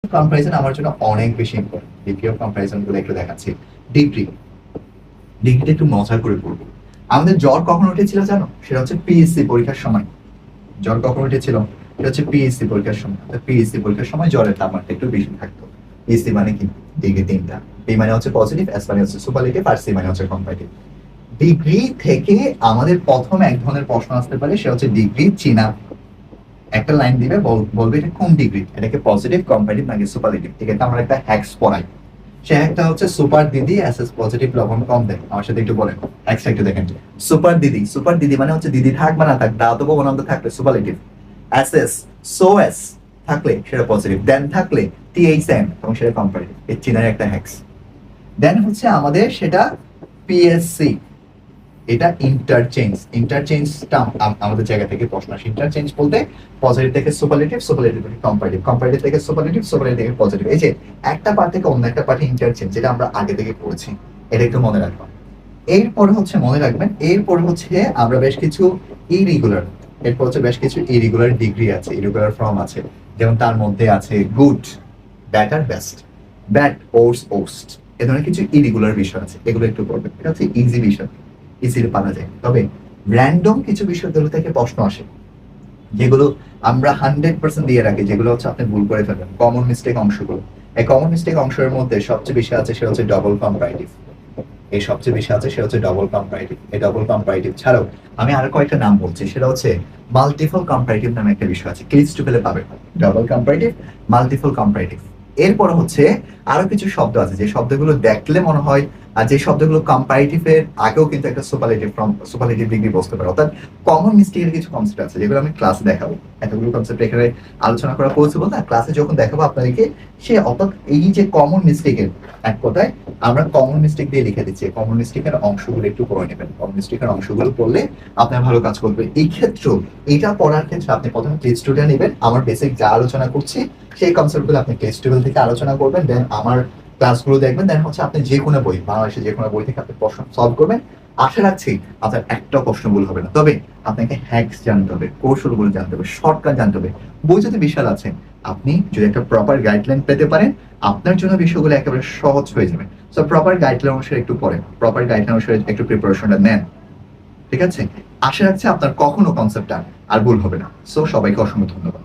Comparison আমার জন্য অনেক বেশি ইম্পর্টেন্ট। ডিগ্রি অফ কম্পারিজন গুলো একটু দেখাচ্ছি। ডিগ্রি ডিগ্রিটা একটু মজা করে পড়বো। আমাদের জ্বর কখন উঠেছিল জানো? সেটা হচ্ছে পিএসসি পরীক্ষার সময়। জ্বর কখন উঠেছিল? এটা হচ্ছে পিএসসি পরীক্ষার সময়। পিএসসি পরীক্ষার সময় জ্বরের তাপমাত্রা একটু বেশি থাকতো। পিএসসি মানে কি? ডিগ্রি তিনটা। পি মানে হচ্ছে পজিটিভ, এস মানে হচ্ছে সুপারলেটিভ, আর সি মানে হচ্ছে কম্পারেটিভ। ডিগ্রি থেকে আমাদের প্রথম এক ধরনের প্রশ্ন আসতে পারে, সেটা হচ্ছে ডিগ্রি চিনা। একটা লাইন দিবে, বলবে এটা কোন ডিগ্রি, এটাকে পজিটিভ, কম্পারেটিভ নাকি সুপারলেটিভ। ঠিক আছে, আমরা একটা হ্যাক্স পড়াই। সে একটা হচ্ছে সুপার দিদি এসএস পজিটিভ লবণ কম দেয়। আমার সাথে একটু বলেন, হ্যাক্সটা একটু দেখেন। সুপার দিদি, সুপার দিদি মানে হচ্ছে দিদি থাক বা না থাক, দাঁত অবনন্দ থাকলে সুপারলেটিভ। এসএস সোএস থাকলে সেটা পজিটিভ, দেন থাকলে টিএইচএন এবং সেটা কম্পারেটিভ। এই চিনার একটা হ্যাক্স। দেন হচ্ছে আমাদের সেটা পিএসসি, এটা ইন্টারচেঞ্জ। ইন্টারচেঞ্জটা আমাদের জায়গা থেকে প্রশ্ন আসে। ইন্টারচেঞ্জ বলতে পজিটিভ থেকে সুপারলেটিভ, সুপারলেটিভ থেকে কম্পারেটিভ, কম্পারেটিভ থেকে সুপারলেটিভ, সুপারলেটিভ থেকে পজিটিভ। এই যে একটা পার্ট থেকে অন্য একটা পার্টে ইন্টারচেঞ্জ, যেটা আমরা আগে থেকে পড়েছি, এটা একটু মনে রাখবেন। এরপরে হচ্ছে মনে রাখবেন, এরপরে হচ্ছে আমরা বেশ কিছু ইরেগুলার, এরপর হচ্ছে বেশ কিছু ইরেগুলার ডিগ্রি আছে, ইরেগুলার ফর্ম আছে। যেমন তার মধ্যে আছে good, batter, best, bad, ওর্স, worst. এ ধরনের কিছু ইরেগুলার বিষয় আছে, এগুলো একটু পড়বেন। এটা হচ্ছে ইজি বিষয়, ইজিলি পারা যায়। তবে র্যান্ডম কিছু বিষয়গুলো থেকে প্রশ্ন আসে, যেগুলো আমরা 100% দিয়ে রাখি, যেগুলো হচ্ছে আপনি ভুল করে ফেলবেন। কমন মিস্টেক অংশগুলো, এই কমন মিস্টেক অংশের মধ্যে সবচেয়ে বেশি আছে সেটা হচ্ছে ডবল কম্পারেটিভ। এই সবচেয়ে বেশি আছে সেটা হচ্ছে ডবল কম্পারেটিভ। এই ডবল কম্পারেটিভ ছাড়াও আমি আরো কয়েকটা নাম বলছি, সেটা হচ্ছে মাল্টিপল কম্পারেটিভ নামে একটা বিষয় আছে, ক্লিজ টু পেলে পাবেন। Double comparative, multiple comparative. এরপর হচ্ছে আরো কিছু শব্দ আছে, যে শব্দগুলো দেখলে মনে হয়, আর যে শব্দগুলো কম্পারেটিভ এর আগেও কিন্তু একটা সুপারলেটিভ ফ্রম সুপারলেটিভ ডিগ্রি বসতে পারে। অর্থাৎ কমন মিস্টেকের কিছু কনসেপ্ট আছে, যেগুলো আমি ক্লাসে দেখাবো। এতগুলো কনসেপ্ট এখানে আলোচনা করা পসিবল না, ক্লাসে যখন দেখাবো আপনাদেরকে। সে অর্থাৎ এই যে কমন মিস্টেকের, এক কথায় আমরা কমন মিস্টেক দিয়ে লিখে দিচ্ছি, কমন মিস্টেকের অংশগুলো একটু পড়ে নেবেন। কমন মিস্টেকের অংশগুলো পড়লে আপনার ভালো কাজ করবে। এই ক্ষেত্রে এটা পড়ার ক্ষেত্রে আপনি প্রথমে ক্লিজ টুটা নেবেন। আমার বেসিক যা আলোচনা করছি সেই কনসেপ্টগুলো আপনি ক্লিজ টেবিল থেকে আলোচনা করবেন, দেন আমার ক্লাসগুলো দেখবেন, দেন হচ্ছে আপনি যে কোনো বই, বাংলাদেশে যে কোনো বই থেকে আপনি প্রশ্ন সলভ করবেন। আশা রাখছি আপনার একটা প্রশ্ন ভুল হবে না। তবে আপনাকে হ্যাক্স জানতে হবে, কৌশলগুলো জানতে হবে, শর্টকাট জানতে হবে। বই যদি বিশাল আছে, আপনি যদি একটা প্রপার গাইডলাইন পেতে পারেন, আপনার জন্য বিষয়গুলো একেবারে সহজ হয়ে যাবে। সো প্রপার গাইডলাইন অনুসারে একটু পড়েন, প্রপার গাইডলাইন অনুসারে একটু প্রিপারেশনটা নেন। ঠিক আছে, আশা রাখছি আপনার কখনো কনসেপ্টটা আর ভুল হবে না। সো সবাইকে অসংখ্য ধন্যবাদ।